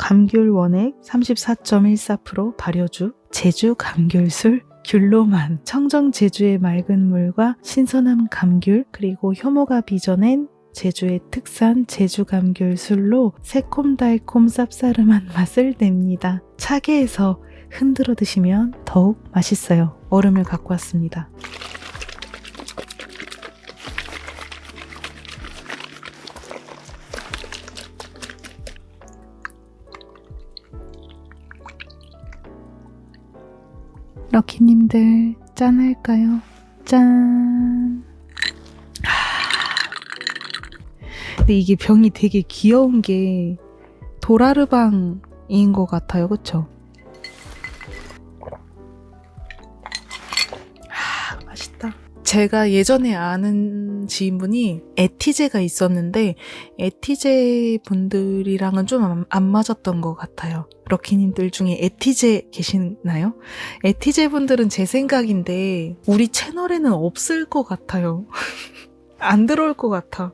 감귤 원액 34.14% 발효주, 제주 감귤술, 귤로만, 청정 제주의 맑은 물과 신선한 감귤, 그리고 효모가 빚어낸 제주의 특산 제주 감귤술로 새콤달콤 쌉싸름한 맛을 냅니다. 차게 해서 흔들어 드시면 더욱 맛있어요. 얼음을 갖고 왔습니다. 럭키님들 짠할까요? 짠! 근데 이게 병이 되게 귀여운 게 도라르방인 것 같아요. 그쵸? 맛있다. 제가 예전에 아는 지인분이 에티제가 있었는데 에티제 분들이랑은 좀 안 맞았던 것 같아요. 럭키님들 중에 에티제 계시나요? 에티제 분들은 제 생각인데 우리 채널에는 없을 것 같아요. 안 들어올 것 같아.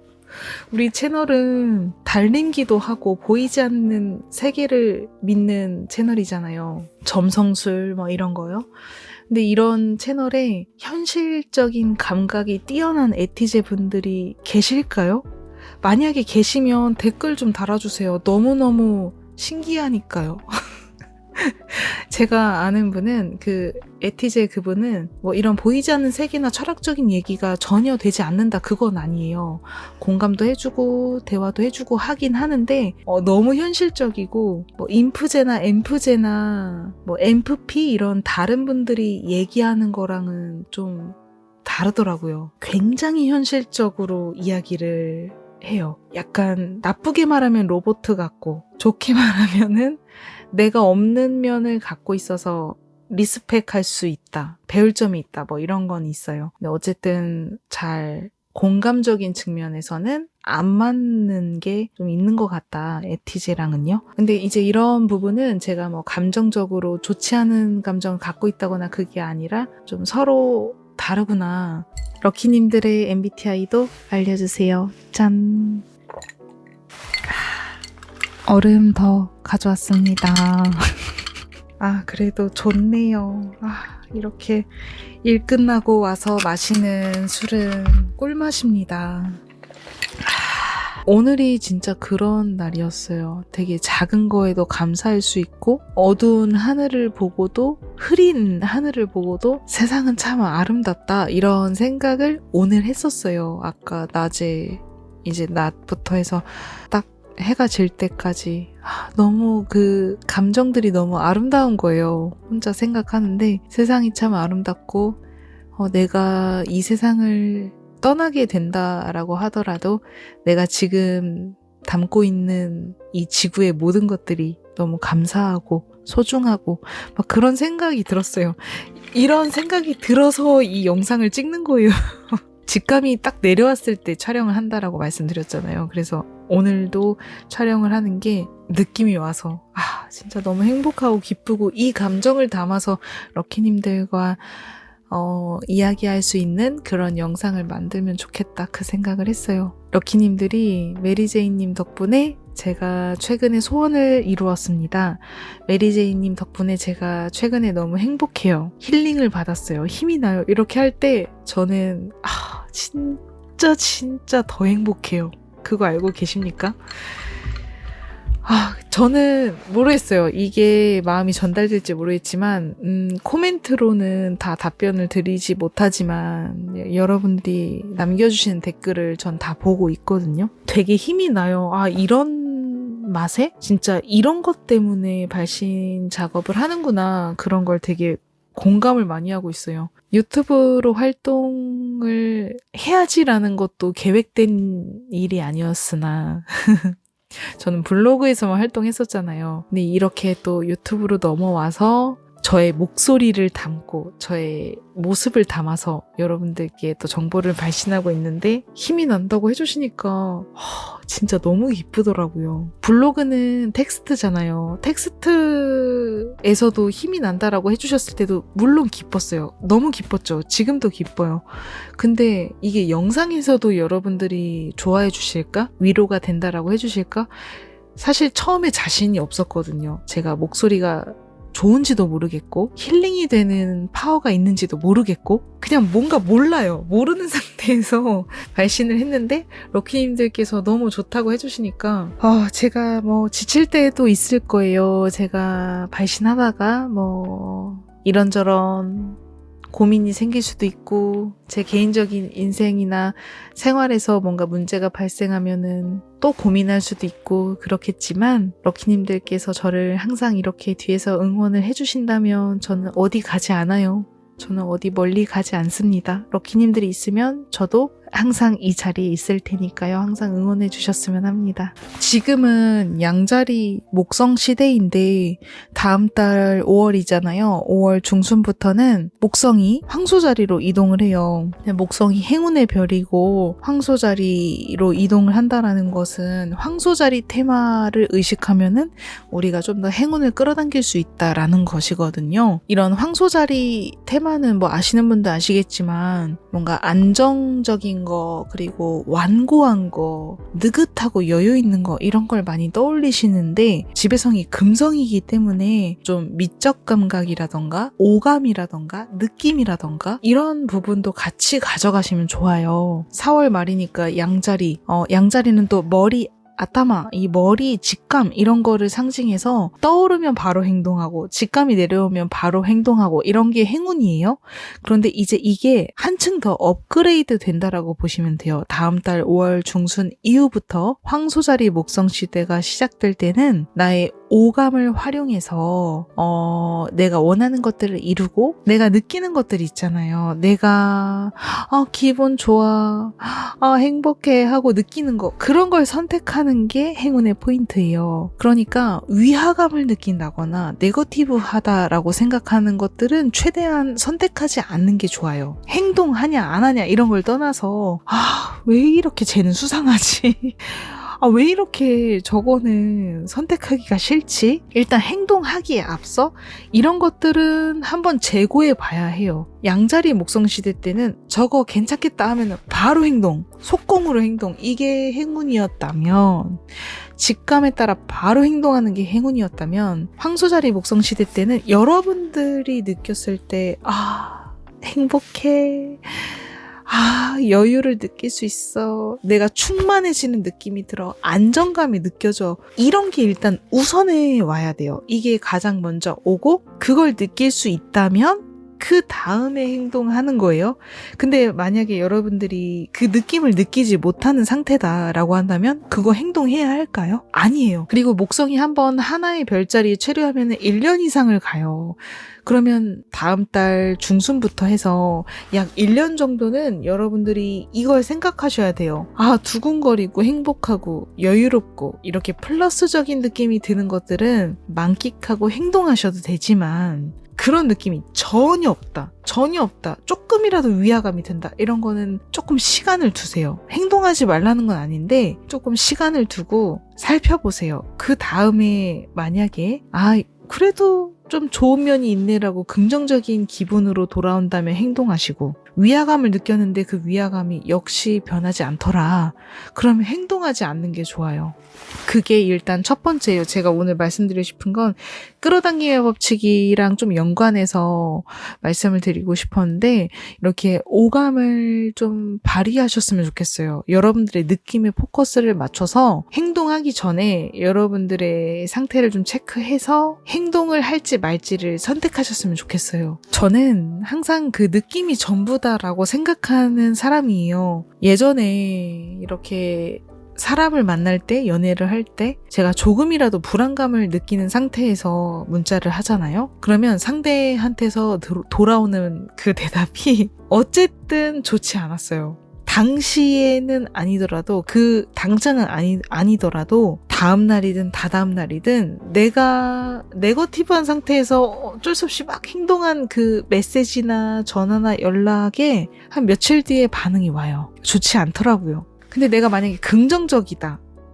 우리 채널은 달림기도 하고 보이지 않는 세계를 믿는 채널이잖아요. 점성술 뭐 이런 거요. 근데 이런 채널에 현실적인 감각이 뛰어난 에티제 분들이 계실까요? 만약에 계시면 댓글 좀 달아주세요. 너무너무 신기하니까요. 제가 아는 분은 그 에티제 그분은 뭐 이런 보이지 않는 세계나 철학적인 얘기가 전혀 되지 않는다 그건 아니에요. 공감도 해주고 대화도 해주고 하긴 하는데 너무 현실적이고 뭐 인프제나 엠프제나 뭐 엠프피 이런 다른 분들이 얘기하는 거랑은 좀 다르더라고요. 굉장히 현실적으로 이야기를 해요. 약간 나쁘게 말하면 로봇 같고 좋게 말하면은 내가 없는 면을 갖고 있어서 리스펙할 수 있다. 배울 점이 있다. 뭐 이런 건 있어요. 근데 어쨌든 잘 공감적인 측면에서는 안 맞는 게 좀 있는 것 같다. 에티제랑은요. 근데 이제 이런 부분은 제가 뭐 감정적으로 좋지 않은 감정을 갖고 있다거나 그게 아니라 좀 서로 다르구나. 럭키님들의 MBTI도 알려주세요. 짠! 얼음 더 가져왔습니다. 그래도 좋네요. 이렇게 일 끝나고 와서 마시는 술은 꿀맛입니다. 오늘이 진짜 그런 날이었어요. 되게 작은 거에도 감사할 수 있고 어두운 하늘을 보고도 흐린 하늘을 보고도 세상은 참 아름답다 이런 생각을 오늘 했었어요. 아까 낮에 이제 낮부터 해서 딱 해가 질 때까지 너무 그 감정들이 너무 아름다운 거예요. 혼자 생각하는데 세상이 참 아름답고 내가 이 세상을 떠나게 된다라고 하더라도 내가 지금 담고 있는 이 지구의 모든 것들이 너무 감사하고 소중하고 막 그런 생각이 들었어요. 이런 생각이 들어서 이 영상을 찍는 거예요. 직감이 딱 내려왔을 때 촬영을 한다라고 말씀드렸잖아요. 그래서 오늘도 촬영을 하는 게 느낌이 와서 진짜 너무 행복하고 기쁘고 이 감정을 담아서 럭키님들과 이야기할 수 있는 그런 영상을 만들면 좋겠다 그 생각을 했어요. 럭키님들이 메리제이님 덕분에 제가 최근에 소원을 이루었습니다. 메리제이님 덕분에 제가 최근에 너무 행복해요. 힐링을 받았어요. 힘이 나요. 이렇게 할 때 저는 진짜 더 행복해요. 그거 알고 계십니까? 저는 모르겠어요. 이게 마음이 전달될지 모르겠지만 코멘트로는 다 답변을 드리지 못하지만 여러분들이 남겨주시는 댓글을 전 다 보고 있거든요. 되게 힘이 나요. 이런 맛에? 진짜 이런 것 때문에 발신 작업을 하는구나. 그런 걸 되게 공감을 많이 하고 있어요. 유튜브로 활동을 해야지라는 것도 계획된 일이 아니었으나 저는 블로그에서만 활동했었잖아요. 근데 이렇게 또 유튜브로 넘어와서 저의 목소리를 담고 저의 모습을 담아서 여러분들께 또 정보를 발신하고 있는데 힘이 난다고 해주시니까 진짜 너무 기쁘더라고요. 블로그는 텍스트잖아요. 텍스트에서도 힘이 난다라고 해주셨을 때도 물론 기뻤어요. 너무 기뻤죠. 지금도 기뻐요. 근데 이게 영상에서도 여러분들이 좋아해 주실까? 위로가 된다라고 해주실까? 사실 처음에 자신이 없었거든요. 제가 목소리가 좋은지도 모르겠고 힐링이 되는 파워가 있는지도 모르겠고 그냥 뭔가 몰라요. 모르는 상태에서 발신을 했는데 럭키님들께서 너무 좋다고 해주시니까 제가 뭐 지칠 때도 있을 거예요. 제가 발신하다가 뭐 이런저런 고민이 생길 수도 있고 제 개인적인 인생이나 생활에서 뭔가 문제가 발생하면은 또 고민할 수도 있고 그렇겠지만 럭키님들께서 저를 항상 이렇게 뒤에서 응원을 해주신다면 저는 어디 가지 않아요. 저는 어디 멀리 가지 않습니다. 럭키님들이 있으면 저도 항상 이 자리에 있을 테니까요. 항상 응원해 주셨으면 합니다. 지금은 양자리 목성 시대인데 다음 달 5월이잖아요. 5월 중순부터는 목성이 황소자리로 이동을 해요. 목성이 행운의 별이고 황소자리로 이동을 한다라는 것은 황소자리 테마를 의식하면은 우리가 좀 더 행운을 끌어당길 수 있다라는 것이거든요. 이런 황소자리 테마는 뭐 아시는 분도 아시겠지만 뭔가 안정적인 거 그리고 완고한 거 느긋하고 여유 있는 거 이런 걸 많이 떠올리시는데 지배성이 금성이기 때문에 좀 미적 감각이라던가 오감이라던가 느낌이라던가 이런 부분도 같이 가져가시면 좋아요. 4월 말이니까 양자리 양자리는 또 머리 아따마, 이 머리, 직감 이런 거를 상징해서 떠오르면 바로 행동하고 직감이 내려오면 바로 행동하고 이런 게 행운이에요. 그런데 이제 이게 한층 더 업그레이드 된다라고 보시면 돼요. 다음 달 5월 중순 이후부터 황소자리 목성 시대가 시작될 때는 나의 오감을 활용해서 내가 원하는 것들을 이루고 내가 느끼는 것들이 있잖아요. 내가 기분 좋아, 행복해 하고 느끼는 거 그런 걸 선택하는 게 행운의 포인트예요. 그러니까 위화감을 느낀다거나 네거티브하다라고 생각하는 것들은 최대한 선택하지 않는 게 좋아요. 행동하냐 안 하냐 이런 걸 떠나서 왜 이렇게 쟤는 수상하지? 왜 이렇게 저거는 선택하기가 싫지? 일단 행동하기에 앞서 이런 것들은 한번 재고해 봐야 해요. 양자리 목성시대 때는 저거 괜찮겠다 하면 바로 행동, 속공으로 행동, 이게 행운이었다면 직감에 따라 바로 행동하는 게 행운이었다면 황소자리 목성시대 때는 여러분들이 느꼈을 때 행복해, 여유를 느낄 수 있어. 내가 충만해지는 느낌이 들어. 안정감이 느껴져. 이런 게 일단 우선에 와야 돼요. 이게 가장 먼저 오고 그걸 느낄 수 있다면 그 다음에 행동하는 거예요. 근데 만약에 여러분들이 그 느낌을 느끼지 못하는 상태다라고 한다면 그거 행동해야 할까요? 아니에요. 그리고 목성이 한번 하나의 별자리에 체류하면 1년 이상을 가요. 그러면 다음 달 중순부터 해서 약 1년 정도는 여러분들이 이걸 생각하셔야 돼요. 두근거리고 행복하고 여유롭고 이렇게 플러스적인 느낌이 드는 것들은 만끽하고 행동하셔도 되지만 그런 느낌이 전혀 없다. 조금이라도 위화감이 든다. 이런 거는 조금 시간을 두세요. 행동하지 말라는 건 아닌데 조금 시간을 두고 살펴보세요. 그 다음에 만약에 그래도 좀 좋은 면이 있네라고 긍정적인 기분으로 돌아온다면 행동하시고 위화감을 느꼈는데 그 위화감이 역시 변하지 않더라. 그러면 행동하지 않는 게 좋아요. 그게 일단 첫 번째예요. 제가 오늘 말씀드리고 싶은 건 끌어당김의 법칙이랑 좀 연관해서 말씀을 드리고 싶었는데 이렇게 오감을 좀 발휘하셨으면 좋겠어요. 여러분들의 느낌에 포커스를 맞춰서 행동하기 전에 여러분들의 상태를 좀 체크해서 행동을 할지 말지를 선택하셨으면 좋겠어요. 저는 항상 그 느낌이 전부다라고 생각하는 사람이에요. 예전에 이렇게 사람을 만날 때, 연애를 할 때 제가 조금이라도 불안감을 느끼는 상태에서 문자를 하잖아요. 그러면 상대한테서 돌아오는 그 대답이 어쨌든 좋지 않았어요. 당시에는 아니더라도 그 당장은 아니더라도 다음 날이든 다다음 날이든 내가 네거티브한 상태에서 어쩔 수 없이 막 행동한 그 메시지나 전화나 연락에 한 며칠 뒤에 반응이 와요. 좋지 않더라고요. 근데 내가 만약에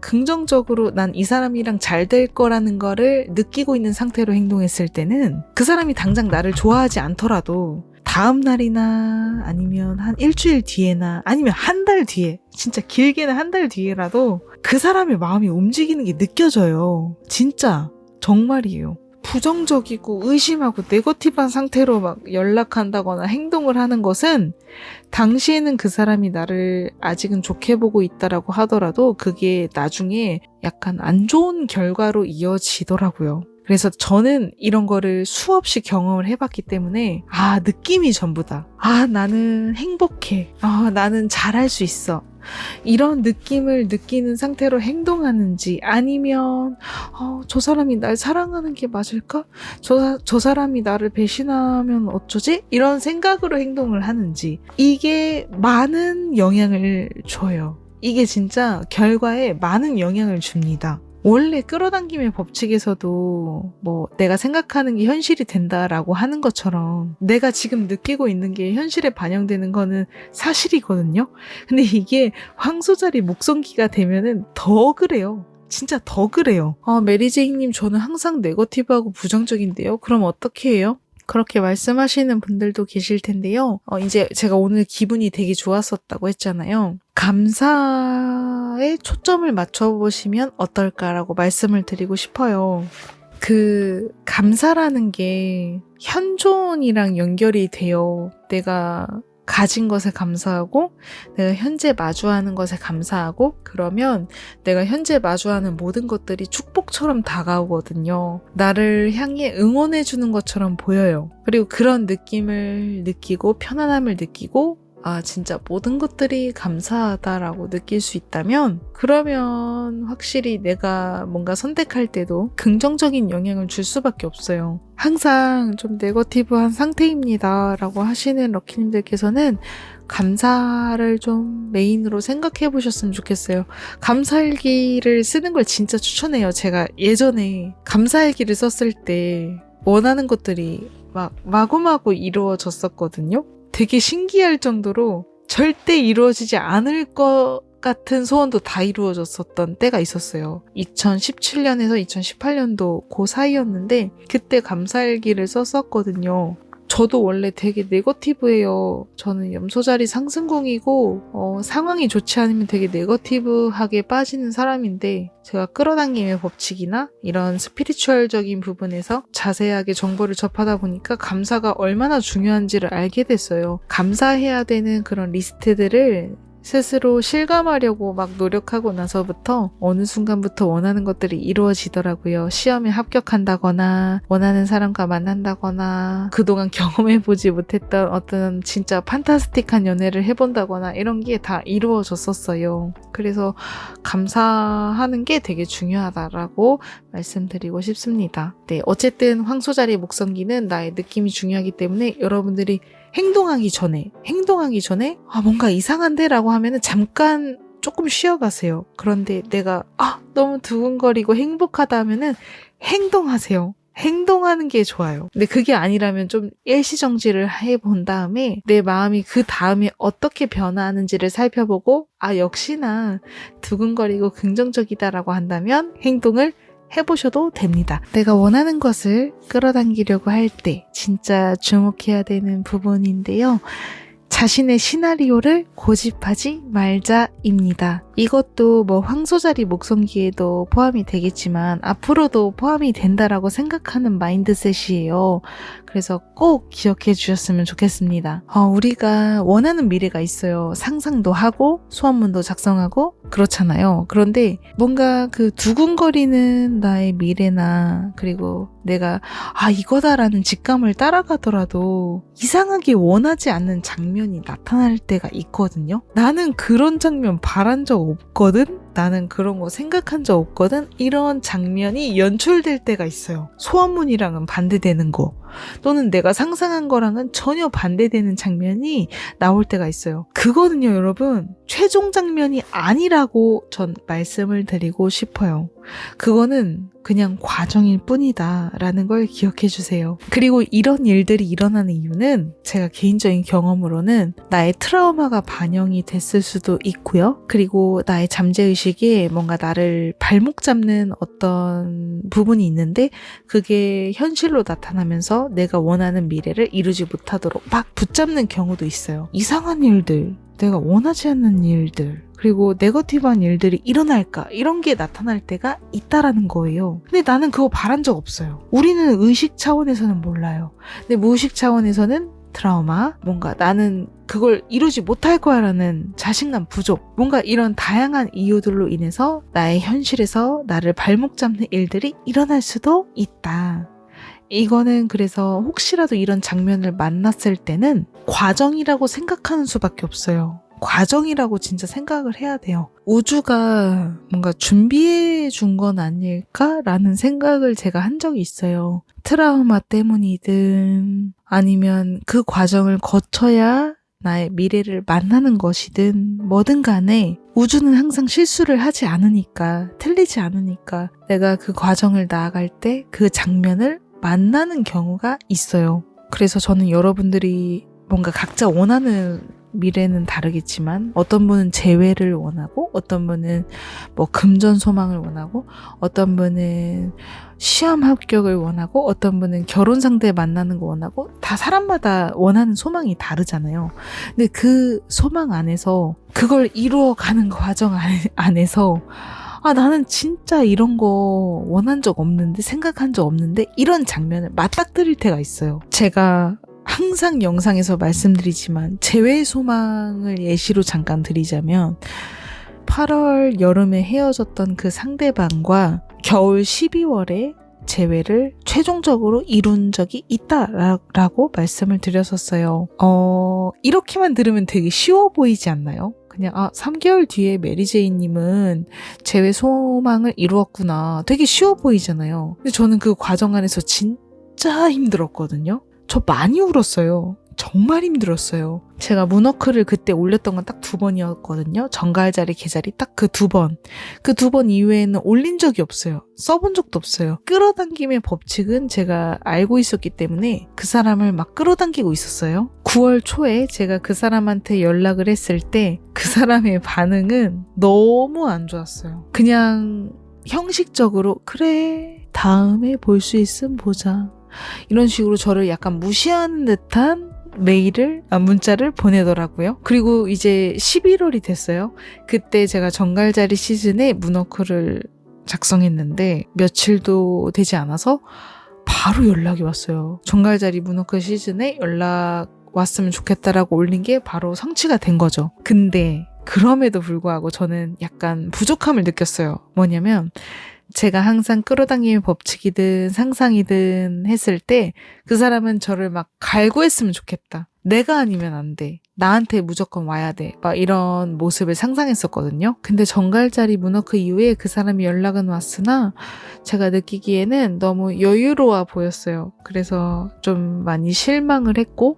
긍정적으로 난 이 사람이랑 잘 될 거라는 거를 느끼고 있는 상태로 행동했을 때는 그 사람이 당장 나를 좋아하지 않더라도 다음 날이나 아니면 한 일주일 뒤에나 아니면 한 달 뒤에, 진짜 길게는 한 달 뒤에라도 그 사람의 마음이 움직이는 게 느껴져요. 진짜 정말이에요. 부정적이고 의심하고 네거티브한 상태로 막 연락한다거나 행동을 하는 것은 당시에는 그 사람이 나를 아직은 좋게 보고 있다라고 하더라도 그게 나중에 약간 안 좋은 결과로 이어지더라고요. 그래서 저는 이런 거를 수없이 경험을 해봤기 때문에 느낌이 전부다. 나는 행복해. 나는 잘할 수 있어. 이런 느낌을 느끼는 상태로 행동하는지, 아니면 저 사람이 날 사랑하는 게 맞을까? 저 사람이 나를 배신하면 어쩌지? 이런 생각으로 행동을 하는지, 이게 많은 영향을 줘요. 이게 진짜 결과에 많은 영향을 줍니다. 원래 끌어당김의 법칙에서도 내가 생각하는 게 현실이 된다라고 하는 것처럼 내가 지금 느끼고 있는 게 현실에 반영되는 거는 사실이거든요. 근데 이게 황소자리 목성기가 되면은 더 그래요. 진짜 더 그래요. 메리제이님, 저는 항상 네거티브하고 부정적인데요. 그럼 어떻게 해요? 그렇게 말씀하시는 분들도 계실 텐데요. 이제 제가 오늘 기분이 되게 좋았었다고 했잖아요. 감사에 초점을 맞춰보시면 어떨까라고 말씀을 드리고 싶어요. 그 감사라는 게 현존이랑 연결이 돼요. 내가 가진 것에 감사하고 내가 현재 마주하는 것에 감사하고, 그러면 내가 현재 마주하는 모든 것들이 축복처럼 다가오거든요. 나를 향해 응원해주는 것처럼 보여요. 그리고 그런 느낌을 느끼고 편안함을 느끼고 진짜 모든 것들이 감사하다라고 느낄 수 있다면, 그러면 확실히 내가 뭔가 선택할 때도 긍정적인 영향을 줄 수밖에 없어요. 항상 좀 네거티브한 상태입니다 라고 하시는 럭키님들께서는 감사를 좀 메인으로 생각해 보셨으면 좋겠어요. 감사일기를 쓰는 걸 진짜 추천해요. 제가 예전에 감사일기를 썼을 때 원하는 것들이 막 마구마구 이루어졌었거든요. 되게 신기할 정도로 절대 이루어지지 않을 것 같은 소원도 다 이루어졌었던 때가 있었어요. 2017년에서 2018년도 그 사이였는데 그때 감사일기를 썼었거든요. 저도 원래 되게 네거티브예요. 저는 염소자리 상승궁이고 상황이 좋지 않으면 되게 네거티브하게 빠지는 사람인데, 제가 끌어당김의 법칙이나 이런 스피리추얼적인 부분에서 자세하게 정보를 접하다 보니까 감사가 얼마나 중요한지를 알게 됐어요. 감사해야 되는 그런 리스트들을 스스로 실감하려고 막 노력하고 나서부터 어느 순간부터 원하는 것들이 이루어지더라고요. 시험에 합격한다거나 원하는 사람과 만난다거나 그동안 경험해보지 못했던 어떤 진짜 판타스틱한 연애를 해본다거나 이런 게 다 이루어졌었어요. 그래서 감사하는 게 되게 중요하다라고 말씀드리고 싶습니다. 네, 어쨌든 황소자리 목성기는 나의 느낌이 중요하기 때문에 여러분들이 행동하기 전에 뭔가 이상한데? 라고 하면은 잠깐 조금 쉬어가세요. 그런데 내가 너무 두근거리고 행복하다 하면은 행동하세요. 행동하는 게 좋아요. 근데 그게 아니라면 좀 일시정지를 해본 다음에 내 마음이 그 다음에 어떻게 변화하는지를 살펴보고 역시나 두근거리고 긍정적이다라고 한다면 행동을 해보셔도 됩니다. 내가 원하는 것을 끌어당기려고 할 때 진짜 주목해야 되는 부분인데요. 자신의 시나리오를 고집하지 말자입니다. 이것도 황소자리 목성기에도 포함이 되겠지만 앞으로도 포함이 된다라고 생각하는 마인드셋이에요. 그래서 꼭 기억해 주셨으면 좋겠습니다. 우리가 원하는 미래가 있어요. 상상도 하고 소원문도 작성하고 그렇잖아요. 그런데 뭔가 그 두근거리는 나의 미래나 그리고 내가 이거다라는 직감을 따라가더라도 이상하게 원하지 않는 장면이 나타날 때가 있거든요. 나는 그런 장면 바란 적 없거든? 나는 그런 거 생각한 적 없거든? 이런 장면이 연출될 때가 있어요. 소원문이랑은 반대되는 거, 또는 내가 상상한 거랑은 전혀 반대되는 장면이 나올 때가 있어요. 그거는요, 여러분, 최종 장면이 아니라고 전 말씀을 드리고 싶어요. 그거는 그냥 과정일 뿐이다 라는 걸 기억해 주세요. 그리고 이런 일들이 일어나는 이유는 제가 개인적인 경험으로는 나의 트라우마가 반영이 됐을 수도 있고요. 그리고 나의 잠재의식에 뭔가 나를 발목 잡는 어떤 부분이 있는데 그게 현실로 나타나면서 인해서 내가 원하는 미래를 이루지 못하도록 막 붙잡는 경우도 있어요. 이상한 일들, 내가 원하지 않는 일들, 그리고 네거티브한 일들이 일어날까 이런 게 나타날 때가 있다라는 거예요. 근데 나는 그거 바란 적 없어요. 우리는 의식 차원에서는 몰라요. 근데 무의식 차원에서는 트라우마, 뭔가 나는 그걸 이루지 못할 거야 라는 자신감 부족, 뭔가 이런 다양한 이유들로 인해서 나의 현실에서 나를 발목 잡는 일들이 일어날 수도 있다. 이거는 그래서 혹시라도 이런 장면을 만났을 때는 과정이라고 생각하는 수밖에 없어요. 과정이라고 진짜 생각을 해야 돼요. 우주가 뭔가 준비해 준 건 아닐까라는 생각을 제가 한 적이 있어요. 트라우마 때문이든 아니면 그 과정을 거쳐야 나의 미래를 만나는 것이든 뭐든 간에 우주는 항상 실수를 하지 않으니까, 틀리지 않으니까 내가 그 과정을 나아갈 때 그 장면을 만나는 경우가 있어요. 그래서 저는 여러분들이 뭔가 각자 원하는 미래는 다르겠지만 어떤 분은 재회를 원하고 어떤 분은 뭐 금전소망을 원하고 어떤 분은 시험 합격을 원하고 어떤 분은 결혼 상대 만나는 거 원하고 다 사람마다 원하는 소망이 다르잖아요. 근데 그 소망 안에서 그걸 이루어가는 과정 안에서 나는 진짜 이런 거 원한 적 없는데 생각한 적 없는데 이런 장면을 맞닥뜨릴 때가 있어요. 제가 항상 영상에서 말씀드리지만 재회 소망을 예시로 잠깐 드리자면 8월 여름에 헤어졌던 그 상대방과 겨울 12월에 재회를 최종적으로 이룬 적이 있다라고 말씀을 드렸었어요. 이렇게만 들으면 되게 쉬워 보이지 않나요? 그냥 3개월 뒤에 메리제이님은 재회 소망을 이루었구나. 되게 쉬워 보이잖아요. 근데 저는 그 과정 안에서 진짜 힘들었거든요. 저 많이 울었어요. 정말 힘들었어요. 제가 문워크를 그때 올렸던 건 딱 2번이었거든요. 정갈자리, 개자리 딱 그 2번. 그 2번 이후에는 올린 적이 없어요. 써본 적도 없어요. 끌어당김의 법칙은 제가 알고 있었기 때문에 그 사람을 막 끌어당기고 있었어요. 9월 초에 제가 그 사람한테 연락을 했을 때 그 사람의 반응은 너무 안 좋았어요. 그냥 형식적으로 그래 다음에 볼 수 있으면 보자. 이런 식으로 저를 약간 무시하는 듯한 문자를 보내더라고요. 그리고 이제 11월이 됐어요. 그때 제가 정갈자리 시즌에 문워크를 작성했는데 며칠도 되지 않아서 바로 연락이 왔어요. 정갈자리 문워크 시즌에 연락 왔으면 좋겠다라고 올린 게 바로 성취가 된 거죠. 근데 그럼에도 불구하고 저는 약간 부족함을 느꼈어요. 뭐냐면 제가 항상 끌어당김의 법칙이든 상상이든 했을 때 그 사람은 저를 막 갈구했으면 좋겠다. 내가 아니면 안 돼. 나한테 무조건 와야 돼. 막 이런 모습을 상상했었거든요. 근데 정갈자리 문워크 이후에 그 사람이 연락은 왔으나 제가 느끼기에는 너무 여유로워 보였어요. 그래서 좀 많이 실망을 했고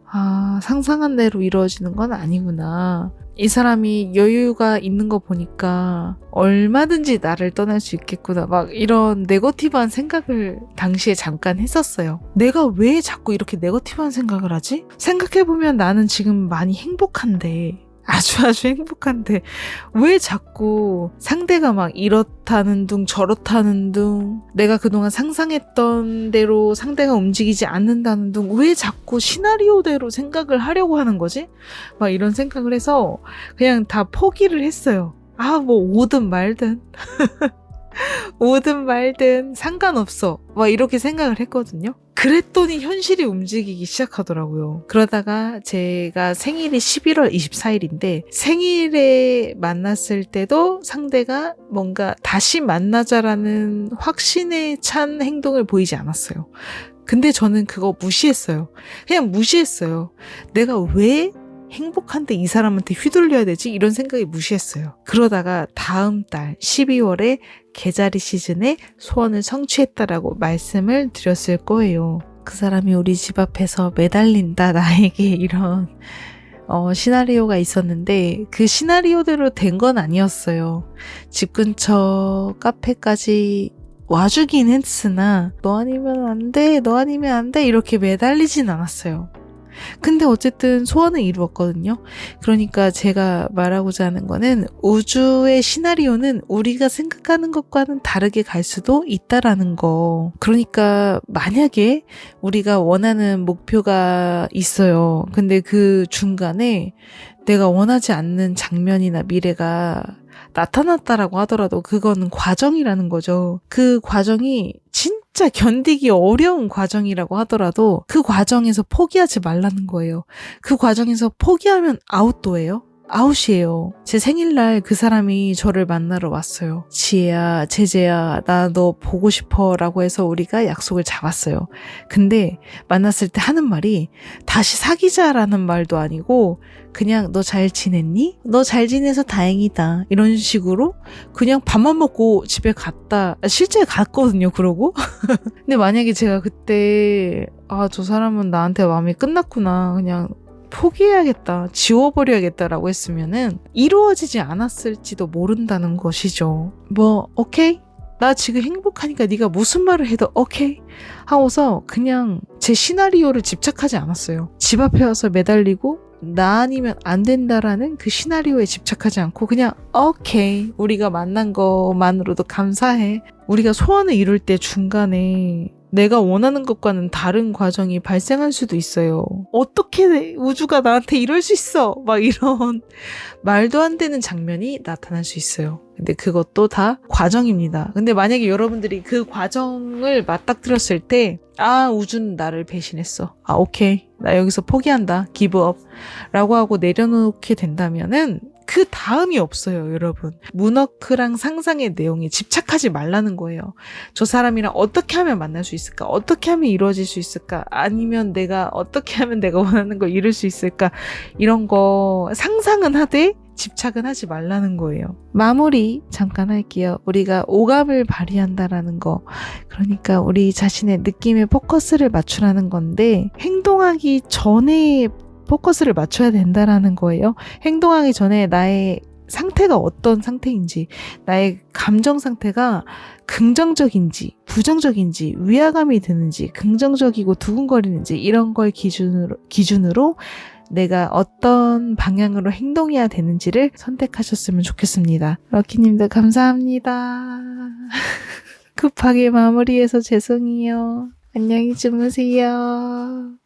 상상한 대로 이루어지는 건 아니구나. 이 사람이 여유가 있는 거 보니까 얼마든지 나를 떠날 수 있겠구나. 막 이런 네거티브한 생각을 당시에 잠깐 했었어요. 내가 왜 자꾸 이렇게 네거티브한 생각을 하지? 생각해보면 나는 지금 많이 행복한데 아주 행복한데 왜 자꾸 상대가 막 이렇다는 둥 저렇다는 둥 내가 그동안 상상했던 대로 상대가 움직이지 않는다는 둥 왜 자꾸 시나리오대로 생각을 하려고 하는 거지? 막 이런 생각을 해서 그냥 다 포기를 했어요. 뭐 오든 말든 오든 말든 상관없어 막 이렇게 생각을 했거든요. 그랬더니 현실이 움직이기 시작하더라고요. 그러다가 제가 생일이 11월 24일인데 생일에 만났을 때도 상대가 뭔가 다시 만나자라는 확신에 찬 행동을 보이지 않았어요. 근데 저는 그거 무시했어요. 그냥 무시했어요. 내가 왜 행복한데 이 사람한테 휘둘려야 되지? 이런 생각이 무시했어요. 그러다가 다음 달 12월에 개자리 시즌에 소원을 성취했다라고 말씀을 드렸을 거예요. 그 사람이 우리 집 앞에서 매달린다 나에게 이런 시나리오가 있었는데 그 시나리오대로 된 건 아니었어요. 집 근처 카페까지 와주긴 했으나 너 아니면 안 돼, 너 아니면 안 돼 이렇게 매달리진 않았어요. 근데 어쨌든 소원을 이루었거든요. 그러니까 제가 말하고자 하는 거는 우주의 시나리오는 우리가 생각하는 것과는 다르게 갈 수도 있다라는 거. 그러니까 만약에 우리가 원하는 목표가 있어요. 근데 그 중간에 내가 원하지 않는 장면이나 미래가 나타났다라고 하더라도 그건 과정이라는 거죠. 그 과정이 진짜 견디기 어려운 과정이라고 하더라도 그 과정에서 포기하지 말라는 거예요. 그 과정에서 포기하면 아웃도예요. 아웃이에요. 제 생일날 그 사람이 저를 만나러 왔어요. 지혜야, 제재야, 나 너 보고 싶어 라고 해서 우리가 약속을 잡았어요. 근데 만났을 때 하는 말이 다시 사귀자라는 말도 아니고 그냥 너 잘 지냈니? 너 잘 지내서 다행이다. 이런 식으로 그냥 밥만 먹고 집에 갔다. 실제 갔거든요, 그러고. 근데 만약에 제가 그때 저 사람은 나한테 마음이 끝났구나. 그냥 포기해야겠다, 지워버려야겠다라고 했으면은 이루어지지 않았을지도 모른다는 것이죠. 오케이? 나 지금 행복하니까 네가 무슨 말을 해도 오케이? 하고서 그냥 제 시나리오를 집착하지 않았어요. 집 앞에 와서 매달리고 나 아니면 안 된다라는 그 시나리오에 집착하지 않고 그냥 오케이, 우리가 만난 것만으로도 감사해. 우리가 소원을 이룰 때 중간에 내가 원하는 것과는 다른 과정이 발생할 수도 있어요. 어떻게 우주가 나한테 이럴 수 있어? 막 이런 말도 안 되는 장면이 나타날 수 있어요. 근데 그것도 다 과정입니다. 근데 만약에 여러분들이 그 과정을 맞닥뜨렸을 때 우주는 나를 배신했어. 오케이. 나 여기서 포기한다. 기브업. 라고 하고 내려놓게 된다면은 그 다음이 없어요, 여러분. 문워크랑 상상의 내용에 집착하지 말라는 거예요. 저 사람이랑 어떻게 하면 만날 수 있을까? 어떻게 하면 이루어질 수 있을까? 아니면 내가 어떻게 하면 내가 원하는 걸 이룰 수 있을까? 이런 거 상상은 하되 집착은 하지 말라는 거예요. 마무리 잠깐 할게요. 우리가 오감을 발휘한다라는 거. 그러니까 우리 자신의 느낌에 포커스를 맞추라는 건데 행동하기 전에 포커스를 맞춰야 된다라는 거예요. 행동하기 전에 나의 상태가 어떤 상태인지, 나의 감정 상태가 긍정적인지 부정적인지, 위화감이 드는지, 긍정적이고 두근거리는지 이런 걸 기준으로 내가 어떤 방향으로 행동해야 되는지를 선택하셨으면 좋겠습니다. 럭키님들 감사합니다. 급하게 마무리해서 죄송해요. 안녕히 주무세요.